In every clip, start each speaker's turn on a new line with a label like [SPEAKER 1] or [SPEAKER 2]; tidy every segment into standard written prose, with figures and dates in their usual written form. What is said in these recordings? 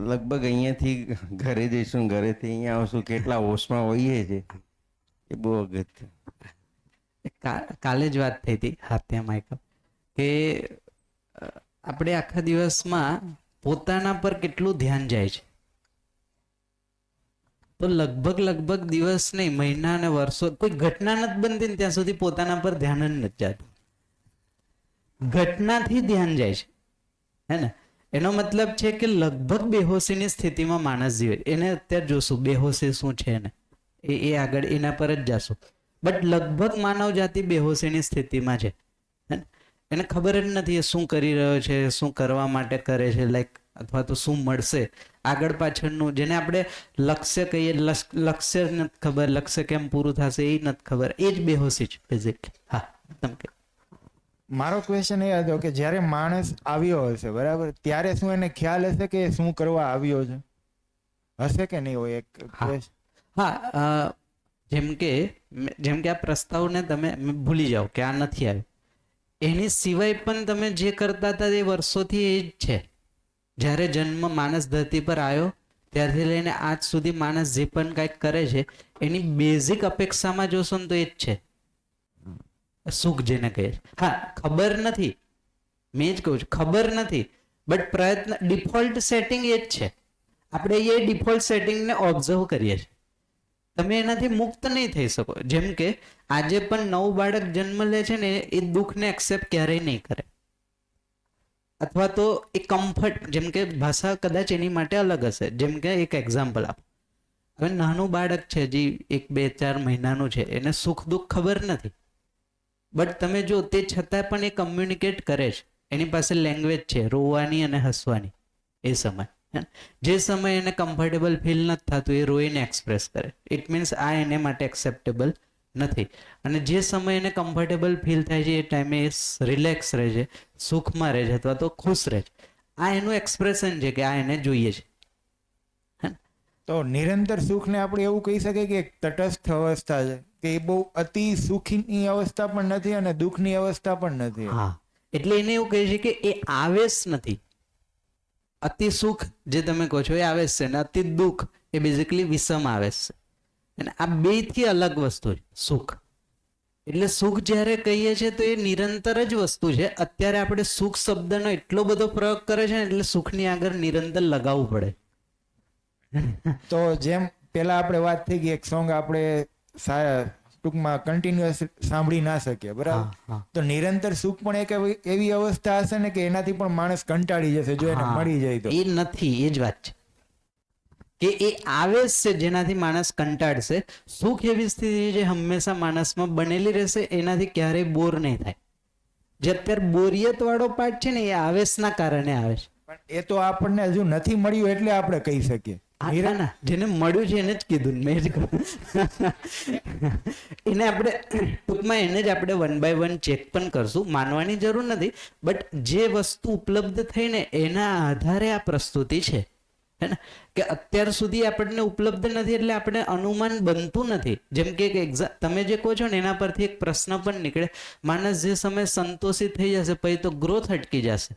[SPEAKER 1] લગભગ અહીંયાથી ઘરે જઈશું, ઘરેથી અહીંયા આવશું, કેટલા હોશમાં હોઈએ છે એ બહુ અગત્ય.
[SPEAKER 2] કાલે જ વાત થઈ હતી હાથ્યામાં કે આપણે આખા દિવસમાં પોતાના પર કેટલું ધ્યાન જાય છે. તો લગભગ દિવસ નહીં, મહિના અને વર્ષો, કોઈ ઘટના નથી બનતી ને ત્યાં સુધી પોતાના પર ધ્યાન જ નથી જતું. ઘટનાથી ધ્યાન જાય છે, હે ને? એનો મતલબ છે કે લગભગ બેહોશીની સ્થિતિમાં માણસ જીવે. એને અત્યારે જોશું બેહોશી શું છે ને, એ આગળ એના પર જ જાશું. બટ લગભગ માનવ જાતિ બેહોશીની સ્થિતિમાં છે. એને ખબર જ નથી એ શું કરી રહ્યો છે, શું કરવા માટે કરે છે, લાઈક અથવા તો શું મળશે આગળ પાછળનું, જેને આપણે લક્ષ્ય કહીએ. લક્ષ્ય નથી ખબર, લક્ષ્ય કેમ પૂરું થશે એ નથી ખબર, એ જ બેહોશી છે બેઝિકલી. હા, તમે
[SPEAKER 3] મારો ક્વેશ્ચન એ હતો કે જ્યારે માણસ આવ્યો હશે, બરાબર, ત્યારે શું એને ખ્યાલ હશે કે શું કરવા આવ્યો છે? હશે કે નહીં હોય?
[SPEAKER 2] હા, જેમ કે આ પ્રસ્તાવને તમે ભૂલી જાઓ કે આ નથી આવ્યો. એની સિવાય પણ તમે જે કરતા હતા એ વર્ષોથી એ જ છે. જ્યારે જન્મ માણસ ધરતી પર આવ્યો ત્યારથી લઈને આજ સુધી માણસ જે પણ કંઈક કરે છે એની બેઝિક અપેક્ષામાં જોશો ને તો એ જ છે, સુખ જેને કહે છે. હા, ખબર નથી, મેં જ કહું છું ખબર નથી, બટ પ્રયત્ન, ડિફોલ્ટ સેટિંગ એ જ છે. આપણે એ ડિફોલ્ટ સેટિંગને ઓબ્ઝર્વ કરીએ છીએ. તમે એનાથી મુક્ત નહીં થઈ શકો. જેમ કે આજે પણ નવું બાળક જન્મ લે છે ને એ દુઃખને એક્સેપ્ટ ક્યારેય નહીં કરે, અથવા તો એ કમ્ફર્ટ, જેમ કે ભાષા કદાચ એની માટે અલગ હશે. જેમ કે એક એક્ઝામ્પલ આપો, હવે નાનું બાળક છે, હજી 1, 2, 4 મહિનાનું છે, એને સુખ દુઃખ ખબર નથી, બટ તમે જો તે છતાં પણ એ કમ્યુનિકેટ કરે છે. એની પાસે લેંગ્વેજ છે રોવાની અને હસવાની. એ સમય, જે સમય એને કમ્ફર્ટેબલ ફીલ નથી થતું એ રોઈને એક્સપ્રેસ કરે. ઇટ મીન્સ આ એને માટે એક્સેપ્ટેબલ નથી. અને જે સમય એને કમ્ફર્ટેબલ ફીલ થાય છે એ ટાઈમે એ રિલેક્સ રહે છે, સુખમાં રહે છે અથવા તો ખુશ રહે છે. આ એનું એક્સપ્રેશન છે કે આ એને જોઈએ છે.
[SPEAKER 3] તો નિરંતર સુખને આપણે એવું કહી શકીએ કે એક તટસ્થ અવસ્થા છે, કે એ બહુ અતિ સુખની અવસ્થા પણ નથી અને દુઃખની અવસ્થા પણ નથી.
[SPEAKER 2] હા, એટલે એને એવું કહે છે કે એ આવેશ નથી. અતિ સુખ જે તમે કહો છો એ આવેશ છે, ને અતિ દુઃખ એ બેઝિકલી વિષમ આવેશ છે. અને આ બે થી અલગ વસ્તુ છે સુખ. એટલે સુખ જ્યારે કહીએ છીએ તો એ નિરંતર જ વસ્તુ છે. અત્યારે આપણે સુખ શબ્દનો એટલો બધો પ્રયોગ કરે છે ને એટલે સુખની આગળ નિરંતર લગાવવું પડે.
[SPEAKER 3] તો જેમ પેલા આપણે વાત થઈ ગઈ, એક સોંગ આપણે ટૂંકમાં કન્ટિન્યુઅસ સાંભળી ના શકીએ, બરાબર? તો નિરંતર સુખ પણ એક એવી અવસ્થા હશે ને કે એનાથી પણ માણસ કંટાળી જશે જો એને મળી જાય તો.
[SPEAKER 2] એ નથી, એ જ વાત છે કે એ આવેશ છે જેનાથી માણસ કંટાળશે. સુખ એવી સ્થિતિ જે હંમેશા માણસમાં બનેલી રહેશે, એનાથી ક્યારેય બોર નહીં થાય. જે અત્યારે બોરિયત વાળો પાર્ટ છે ને એ આવેશના કારણે આવે છે.
[SPEAKER 3] પણ એ તો આપણને હજુ નથી મળ્યું એટલે આપણે કહી શકીએ.
[SPEAKER 2] ના, જેને મળ્યું છે એને જ કીધું, મેં જ એને આપણે ટૂંકમાં એને જ આપણે 1 by 1 ચેક પણ કરશું. માનવાની જરૂર નથી, બટ જે વસ્તુ ઉપલબ્ધ થઈને એના આધારે આ પ્રસ્તુતિ છે, હે ને? કે અત્યાર સુધી આપણને ઉપલબ્ધ નથી એટલે આપણે અનુમાન બનતું નથી. જેમ કે તમે જે કહો છો ને એના પરથી એક પ્રશ્ન પણ નીકળે, માણસ જે સમય સંતોષિત થઈ જશે પછી તો ગ્રોથ અટકી જશે.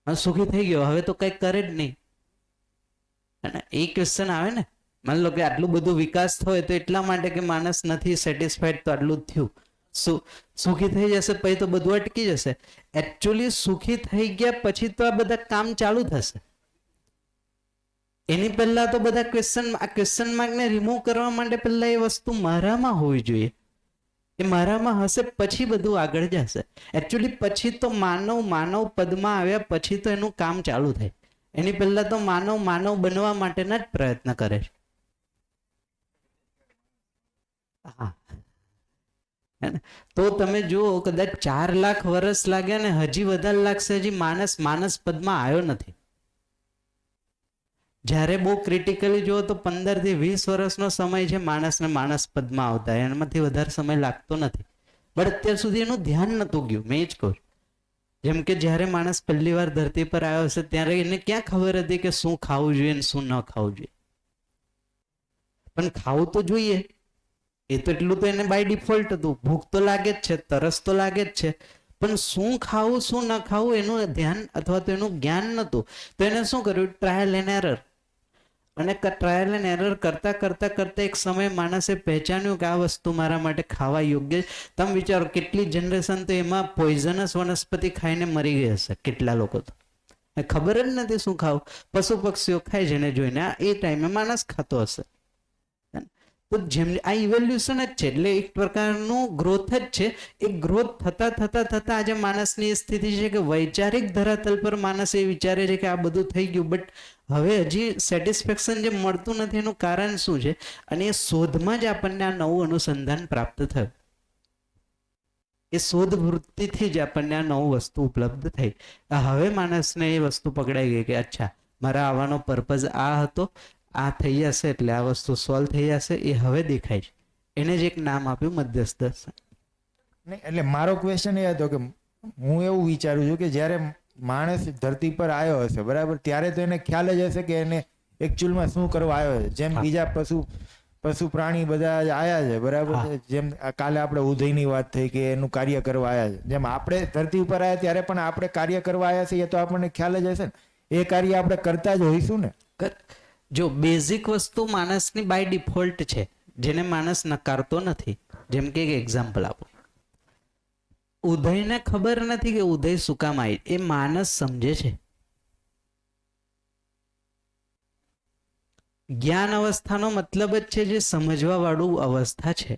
[SPEAKER 2] સુખી થઈ ગયો હવે તો કંઈક કરે જ નહીં. અને એ ક્વેશ્ચન આવે ને, માની લો કે આટલું બધું વિકાસ થયો તો એટલા માટે કે માણસ નથી સેટિસ્ફાઈડ તો આટલું જ થયું. સુખી થઈ જશે પછી તો બધું અટકી જશે. એકચ્યુઅલી સુખી થઈ ગયા પછી તો આ બધા કામ ચાલુ થશે. એની પહેલા તો બધા આ ક્વેશ્ચન માર્કને રિમૂવ કરવા માટે પહેલા એ વસ્તુ મારામાં હોવી જોઈએ. એ મારામાં હશે પછી બધું આગળ જશે. એકચ્યુઅલી પછી તો માનવ પદમાં આવ્યા પછી તો એનું કામ ચાલુ થાય. એની પહેલા તો માનવ બનવા માટેના જ પ્રયત્ન કરે છે. હા, તો તમે જુઓ કદાચ 4 લાખ વર્ષ લાગ્યા ને હજી વધારે લાગશે, હજી માનસ પદમાં આવ્યો નથી. જ્યારે બહુ ક્રિટિકલી જુઓ તો 15 થી 20 વર્ષનો સમય છે માણસને માનસ પદમાં આવતા, એનામાંથી વધારે સમય લાગતો નથી. બટ અત્યાર સુધી એનું ધ્યાન નતું ગયું. મેં જ કહું, જેમ કે જ્યારે માણસ પહેલી વાર ધરતી પર આવ્યો હશે ત્યારે એને ક્યાં ખબર હતી કે શું ખાવું જોઈએ ને શું ન ખાવું જોઈએ? પણ ખાવું તો જોઈએ, એ તો એટલું તો એને બાય ડિફોલ્ટ હતું. ભૂખ તો લાગે જ છે, તરસ તો લાગે જ છે, પણ શું ખાવું શું ન ખાવું એનું ધ્યાન અથવા તો એનું જ્ઞાન નહોતું. તો એને શું કર્યું? Trial and error. અને ટ્રાયલ એન્ડ એરર કરતા કરતા કરતા એક સમય માણસે પહેચાન્યું કે આ વસ્તુ મારા માટે ખાવા યોગ્ય છે. તમે વિચારો કેટલી જનરેશન તો એમાં પોઈઝનસ વનસ્પતિ ખાઈને મરી ગઈ હશે કેટલા લોકો તો. ખબર જ નથી શું ખાવું. પશુ પક્ષીઓ ખાય છે એને જોઈને એ ટાઈમે માણસ ખાતો હશે. તો જેમ આ ઇવોલ્યુશન જ છે, એટલે એક પ્રકારનું ગ્રોથ જ છે. એ ગ્રોથ થતા થતા થતા આજે માણસની એ સ્થિતિ છે કે વૈચારિક ધરાતલ પર માણસ એ વિચારે છે કે આ બધું થઈ ગયું, બટ હવે હજી સેટિસ્ફેક્શન જે મળતું નથી એનું કારણ શું છે? અને એ શોધમાં જ આપણને આ નવું અનુસંધાન પ્રાપ્ત થયું. એ શોધ વૃત્તિથી જ આપણને આ નવું વસ્તુ ઉપલબ્ધ થઈ. હવે માણસને એ વસ્તુ પકડાઈ ગઈ કે અચ્છા મારા આવવાનો પર્પઝ આ હતો, આ થઈ જશે એટલે આ વસ્તુ સોલ્વ થઈ જશે. એ હવે દેખાય છે. એને જ એક નામ આપ્યું મધ્યસ્થ દર્શન.
[SPEAKER 3] નહીં, એટલે મારો ક્વેશ્ચન એ હતો કે હું એવું વિચારું છું કે જ્યારે માણસ ધરતી પર આવ્યો હશે, બરાબર, ત્યારે તો એને ખ્યાલ જ હશે કે એને એકચ્યુઅલમાં શું કરવા આવ્યો છે. જેમ બીજા પશુ પ્રાણી બધા આયા છે, બરાબર છે. જેમ કાલે આપણે ઉદયની વાત થઈ કે એનું કાર્ય કરવા આવ્યા છે, જેમ આપણે ધરતી ઉપર આવ્યા ત્યારે પણ આપણે કાર્ય કરવા આવ્યા છીએ, એ તો આપણને ખ્યાલ જ હશે ને. એ કાર્ય આપણે કરતા જ હોઈશું ને.
[SPEAKER 2] જો બેઝિક વસ્તુ માણસની બાય ડિફોલ્ટ છે, જેને માણસ નકારતો નથી. જેમ કે એક એક્ઝામ્પલ આપો. ઉદયને ખબર નથી કે ઉદય શું કામ આવી, એ માણસ સમજે છે. જ્ઞાન અવસ્થાનો મતલબ જ છે જે સમજવા વાળું અવસ્થા છે.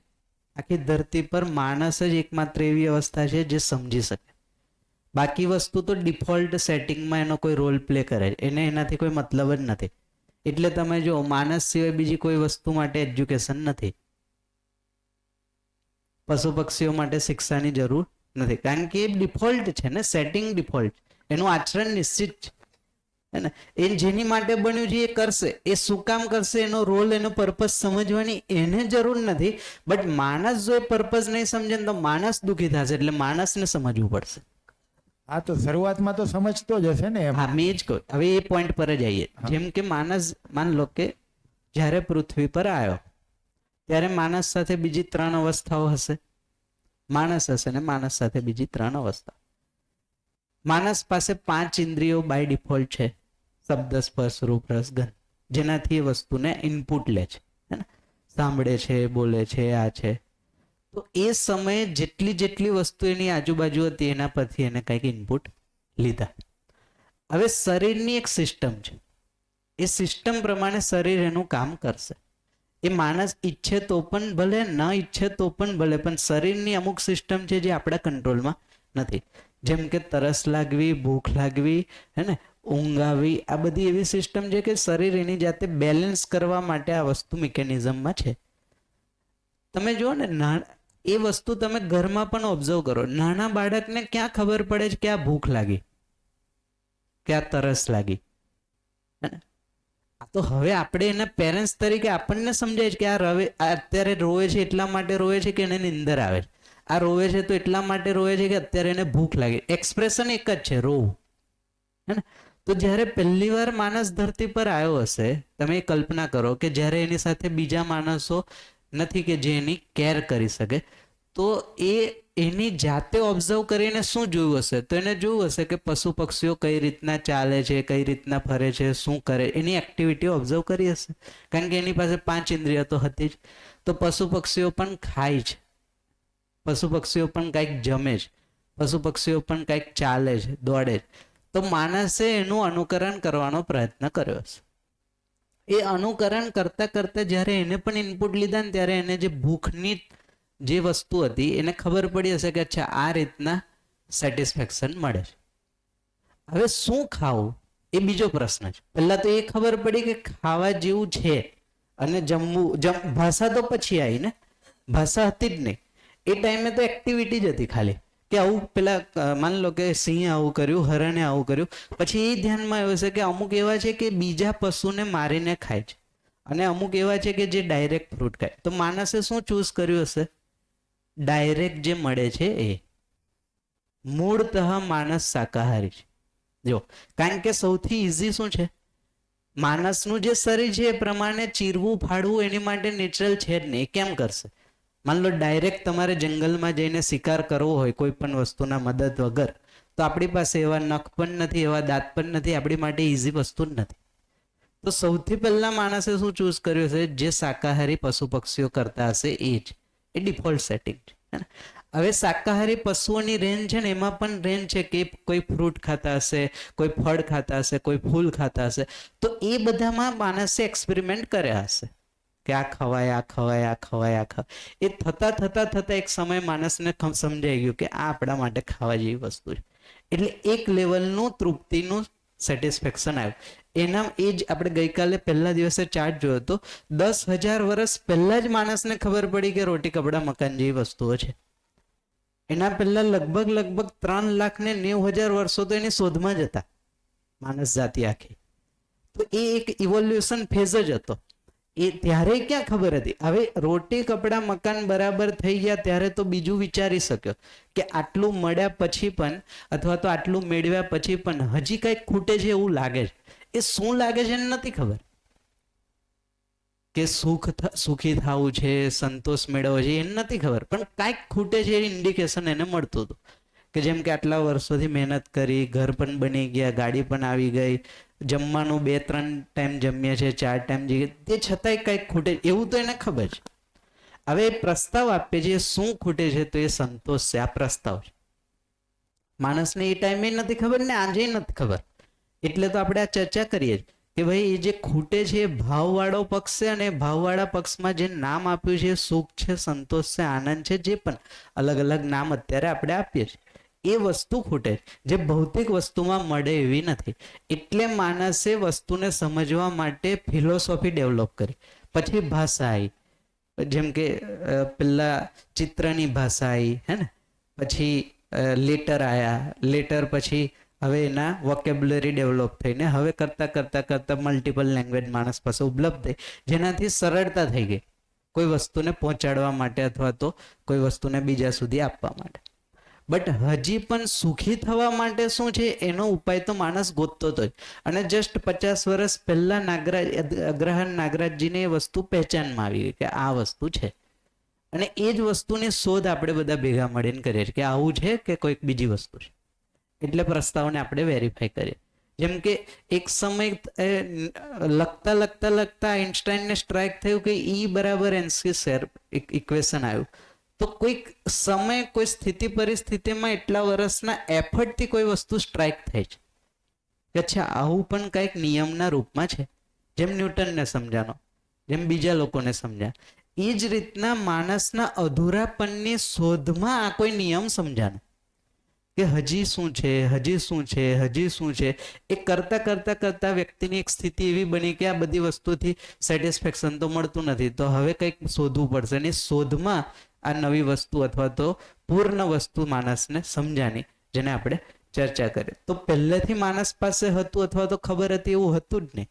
[SPEAKER 2] આખી ધરતી પર માણસ જ એકમાત્ર એવી અવસ્થા છે જે સમજી શકે. બાકી વસ્તુ તો ડિફોલ્ટ સેટિંગમાં એનો કોઈ રોલ પ્લે કરે છે, એને એનાથી કોઈ મતલબ જ નથી. એટલે તમે જો માણસ સિવાય બીજી કોઈ વસ્તુ માટે એજ્યુકેશન નથી, પશુ પક્ષીઓ માટે શિક્ષાની જરૂર નથી, કારણ કે એ ડિફોલ્ટ છે ને, સેટિંગ ડિફોલ્ટ, એનું આચરણ નિશ્ચિત છે. એ જેની માટે બન્યું છે એ કરશે. એ શું કામ કરશે, એનો રોલ, એનો પર્પઝ સમજવાની એને જરૂર નથી. બટ માણસ જો એ પર્પઝ નહીં સમજે તો માણસ દુઃખી થશે, એટલે માણસને સમજવું પડશે.
[SPEAKER 3] આ તો શરૂઆતમાં તો સમજતો જ હશે ને.
[SPEAKER 2] હા, મેં જ કહ્યું. હવે એ પોઈન્ટ પર જ આવીએ. જેમ કે માણસ, માન લો કે જ્યારે પૃથ્વી પર આવ્યો ત્યારે માણસ સાથે બીજી 3 અવસ્થાઓ હશે. માણસ હશે ને માણસ સાથે બીજી 3 અવસ્થા. માણસ પાસે 5 ઇન્દ્રિયો બાય ડિફોલ્ટ છે, શબ્દ, સ્પર્શ, રૂપ, રસ, ગંધ, જેનાથી એ વસ્તુને ઇનપુટ લે છે, સાંભળે છે, બોલે છે, આ છે. તો એ સમયે જેટલી વસ્તુ એની આજુબાજુ હતી એના પરથી એને કંઈક ઇનપુટ લીધા. હવે શરીરની એક સિસ્ટમ છે, એ સિસ્ટમ પ્રમાણે શરીર એનું કામ કરશે. એ માણસ ઈચ્છે તો પણ ભલે, ન ઈચ્છે તો પણ ભલે, પણ શરીરની અમુક સિસ્ટમ છે જે આપણા કંટ્રોલમાં નથી. જેમ કે તરસ લાગવી, ભૂખ લાગવી, હે ને, ઊંઘ આવી, આ બધી એવી સિસ્ટમ છે કે શરીર એની જાતે બેલેન્સ કરવા માટે આ વસ્તુ મિકેનિઝમમાં છે. તમે જુઓ ને, એ વસ્તુ તમે ઘરમાં પણ ઓબ્ઝર્વ કરો. નાના બાળકને ક્યાં ખબર પડે છે કે આ ભૂખ લાગી, કે આ તરસ લાગી? તો હવે આપણે એના પેરેન્ટ્સ તરીકે આપણને સમજાય છે કે આ અત્યારે રોવે છે એટલા માટે રોવે છે કે એને નિંદર આવે છે. આ રોવે છે તો એટલા માટે રોવે છે કે અત્યારે એને ભૂખ લાગે. એક્સપ્રેશન એક જ છે, રોવું. હે ને? તો જ્યારે પહેલી વાર માણસ ધરતી પર આવ્યો હશે, તમે કલ્પના કરો કે જ્યારે એની સાથે બીજા માણસો નથી કે જે એની કેર કરી શકે, તો એ એની જાતે ઓબ્ઝર્વ કરીને શું જોયું હશે? તો એને જોયું હશે કે પશુ પક્ષીઓ કઈ રીતના ચાલે છે, કઈ રીતના ફરે છે, શું કરે, એની એક્ટિવિટી ઓબ્ઝર્વ કરી હશે. કારણ કે એની પાસે 5 ઇન્દ્રિય તો હતી જ. તો પશુ પક્ષીઓ પણ ખાય છે, પશુ પક્ષીઓ પણ કંઈક જમે છે, પશુ પક્ષીઓ પણ કંઈક ચાલે છે, દોડે છે. તો માણસે એનું અનુકરણ કરવાનો પ્રયત્ન કર્યો હશે. એ અનુકરણ કરતા કરતા જ્યારે એને પણ ઇનપુટ લીધા ને ત્યારે એને જે ભૂખની જે વસ્તુ હતી એને ખબર પડી હશે કે અચ્છા આ રીતના સેટિસ્ફેક્શન મળે છે. હવે શું ખાવું એ બીજો પ્રશ્ન છે. પહેલા તો એ ખબર પડી કે ખાવા જેવું છે અને જમવું, ભાષા તો પછી આવી ને, ભાષા હતી જ નહીં એ ટાઈમે, તો એક્ટિવિટી જ હતી ખાલી કે આવું પેલા માની લો કે સિંહે આવું કર્યું, હરણે આવું કર્યું. પછી એ ધ્યાનમાં આવ્યું છે કે અમુક એવા છે કે બીજા પશુને મારીને ખાય છે અને અમુક એવા છે કે જે ડાયરેક્ટ ફ્રૂટ ખાય. તો માણસે શું ચૂઝ કર્યું હશે? ડાયરેક્ટ જે મળે છે એ. મૂળતઃ માણસ શાકાહારી છે. જો, કારણ કે સૌથી ઇઝી શું છે? માણસનું જે શરીર છે એ પ્રમાણે ચીરવું, ફાડવું એની માટે નેચરલ છે જ નહીં. કેમ કરશે? માન લો ડાયરેક્ટ તમારે જંગલમાં જઈને શિકાર કરવો હોય કોઈ પણ વસ્તુના મદદ વગર, તો આપણી પાસે એવા નખ પણ નથી, એવા દાંત પણ નથી, આપણી માટે ઇઝી વસ્તુ જ નથી. તો સૌથી પહેલા માણસે શું ચૂઝ કર્યું છે? જે શાકાહારી પશુ પક્ષીઓ કરતા હશે એ જ, એ ડિફોલ્ટ સેટિંગ છે. હવે શાકાહારી પશુઓની રેન્જ છે ને, એમાં પણ રેન્જ છે કે કોઈ ફ્રૂટ ખાતા હશે, કોઈ ફળ ખાતા હશે, કોઈ ફૂલ ખાતા હશે. તો એ બધામાં માણસે એક્સપેરિમેન્ટ કર્યા હશે કે આ ખવાય, આ ખવાય, આ ખવાય, આ ખવાય. એ થતા એક સમય માણસને સમજાઈ ગયું કે આ આપણા માટે ખાવા જેવી વસ્તુ છે. એટલે એક લેવલનું તૃપ્તિનું સેટિસ્ફેક્શન આવ્યું. એના એ જ આપણે ગઈકાલે પહેલા દિવસે ચાર્ટ જોયો હતો. 10,000 વર્ષ પહેલા જ માણસને ખબર પડી કે રોટી કપડા મકાન જેવી વસ્તુઓ છે. એના પહેલા લગભગ 3,90,000 વર્ષો તો એની શોધમાં જ હતા માણસ જાતિ આખી. તો એ એક ઇવોલ્યુશન ફેઝ જ હતો. એ ત્યારે ક્યાં ખબર હતી? હવે રોટી કપડા મકાન બરાબર થઈ ગયા ત્યારે તો બીજું વિચારી શક્યો કે આટલું મળ્યા પછી પણ, અથવા તો આટલું મેળવ્યા પછી પણ હજી કંઈક ખૂટે છે એવું લાગે છે. એ શું લાગે છે એને નથી ખબર. કે સુખી થવું છે, સંતોષ મેળવવો છે, એને નથી ખબર, પણ કાંઈક ખૂટે છે એ ઇન્ડિકેશન એને મળતું હતું. કે જેમ કે આટલા વર્ષોથી મહેનત કરી, ઘર પણ બની ગયા, ગાડી પણ આવી ગઈ, જમવાનું 2-3 ટાઈમ જમીએ છે, 4 ટાઈમ જઈએ, તે છતાંય કંઈક ખૂટે એવું તો એને ખબર છે. હવે એ પ્રસ્તાવ આપે છે, શું ખૂટે છે? તો એ સંતોષ છે. આ પ્રસ્તાવ છે. માણસને એ ટાઈમે નથી ખબર ને આજે નથી ખબર. એટલે તો આપણે આ ચર્ચા કરીએ કે ભાઈ એ જે ખૂટે છે એ ભાવવાળો પક્ષ છે, અને ભાવવાળા પક્ષમાં જે નામ આપ્યું છે સુખ છે, સંતોષ છે, આનંદ છે, જે પણ અલગ અલગ નામ અત્યારે આપણે આપીએ છીએ, એ વસ્તુ ખૂટે છે, જે ભૌતિક વસ્તુમાં મળે એવી નથી. એટલે માણસે વસ્તુને સમજવા માટે ફિલોસોફી ડેવલપ કરી. પછી ભાષા આવી, જેમ કે પેલા ચિત્રની ભાષા આવી, હે ને, પછી લેટર આવ્યા, લેટર પછી હવે એના વોકેબ્યુલરી ડેવલપ થઈને હવે કરતા મલ્ટિપલ લેંગ્વેજ માણસ પાસે ઉપલબ્ધ થઈ, જેનાથી સરળતા થઈ ગઈ કોઈ વસ્તુને પહોંચાડવા માટે અથવા તો કોઈ વસ્તુને બીજા સુધી આપવા માટે. બટ હજી પણ સુખી થવા માટે શું છે એનો ઉપાય તો માણસ ગોતતો જ. અને જસ્ટ 50 વર્ષ પહેલા અગ્રહાર નાગરાજજીને એ વસ્તુ પહેચાનમાં આવી ગઈ કે આ વસ્તુ છે, અને એ જ વસ્તુની શોધ આપણે બધા ભેગા મળીને કરીએ છીએ કે આવું છે કે કોઈક બીજી વસ્તુ છે. એટલે પ્રસ્તાવને આપણે વેરીફાઈ કરીએ. જેમ કે એક સમય લખતા આઈન્સ્ટાઈનને સ્ટ્રાઇક થયું કે E = mc² ઇક્વેશન આવ્યું. તો કોઈક સમય કોઈ સ્થિતિ પરિસ્થિતિમાં એટલા વર્ષના એફર્ટથી કોઈ વસ્તુ સ્ટ્રાઇક થાય છે કે અચ્છા આવું પણ કંઈક નિયમના રૂપમાં છે. જેમ ન્યૂટનને સમજાનો, જેમ બીજા લોકોને સમજ્યા, એ જ રીતના માણસના અધૂરાપણની શોધમાં આ કોઈ નિયમ સમજાનો કે હજી શું છે, હજી શું છે, હજી શું છે. એ કરતા વ્યક્તિની એક સ્થિતિ એવી બની કે આ બધી વસ્તુથી સેટિસ્ફેક્શન તો મળતું નથી, તો હવે કંઈક શોધવું પડશે. અને શોધમાં આ નવી વસ્તુ અથવા તો પૂર્ણ વસ્તુ માણસને સમજાની, જેને આપણે ચર્ચા કરીએ. તો પહેલેથી માણસ પાસે હતું અથવા તો ખબર હતી એવું હતું જ નહીં.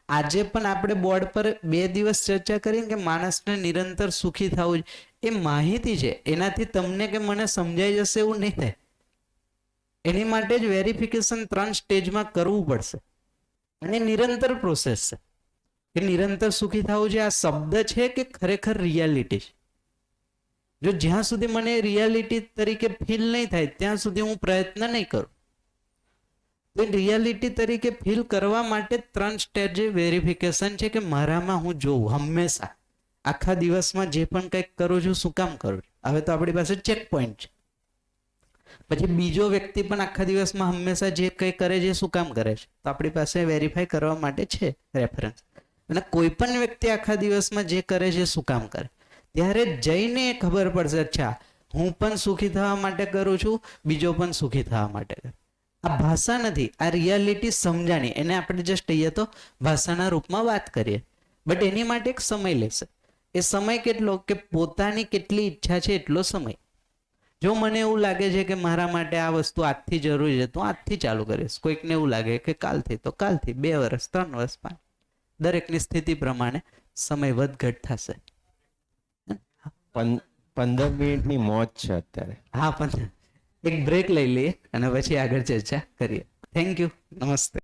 [SPEAKER 2] આજે પણ આપણે બોર્ડ પર 2 દિવસ ચર્ચા કરી કે માણસને નિરંતર સુખી થવું, એ માહિતી છે, એનાથી તમને કે મને સમજાઈ જશે એવું નહીં થાય. એની માટે જ વેરિફિકેશન 3 સ્ટેજમાં કરવું પડશે, અને નિરંતર પ્રોસેસ છે કે નિરંતર સુખી થવું છે આ શબ્દ છે કે ખરેખર રિયાલિટી છે. જો જ્યાં સુધી મને રિયાલિટી તરીકે ફીલ નહીં થાય ત્યાં સુધી હું પ્રયત્ન નહીં કરું. તો રિયાલિટી તરીકે ફીલ કરવા માટે 3 સ્ટેજ વેરિફિકેશન છે કે મારામાં હું જોઉં હંમેશા આખા દિવસમાં જે પણ કંઈક કરું છું શું કામ કરું છું. હવે તો આપણી પાસે ચેક પોઈન્ટ છે. પછી બીજો વ્યક્તિ પણ આખા દિવસમાં હંમેશા જે કંઈ કરે છે શું કામ કરે છે, તો આપણી પાસે વેરીફાઈ કરવા માટે છે રેફરન્સ. અને કોઈ પણ વ્યક્તિ આખા દિવસમાં જે કરે છે શું કામ કરે, ત્યારે જઈને ખબર પડશે અચ્છા હું પણ સુખી થવા માટે કરું છું, બીજો પણ સુખી થવા માટે કરે. આ ભાષા નથી, આ રિયાલિટી સમજાણી. એને આપણે જસ્ટ અહીંયા તો ભાષાના રૂપમાં વાત કરીએ, બટ એની માટે એક સમય લેશે. એ સમય કેટલો કે પોતાની કેટલી ઈચ્છા છે એટલો સમય. જો મને એવું લાગે છે કે મારા માટે આ વસ્તુ આજથી જરૂરી છે તો આજથી ચાલુ કરીશ. કોઈકને એવું લાગે કે કાલથી, તો કાલથી. 2 વર્ષ, 3 વર્ષ, 5, દરેકની સ્થિતિ પ્રમાણે સમય વધઘટ થશે.
[SPEAKER 1] 15 મિનિટની મોજ છે અત્યારે.
[SPEAKER 2] હા, પણ એક બ્રેક લઈ લઈએ અને પછી આગળ ચર્ચા કરીએ. Thank you. નમસ્તે.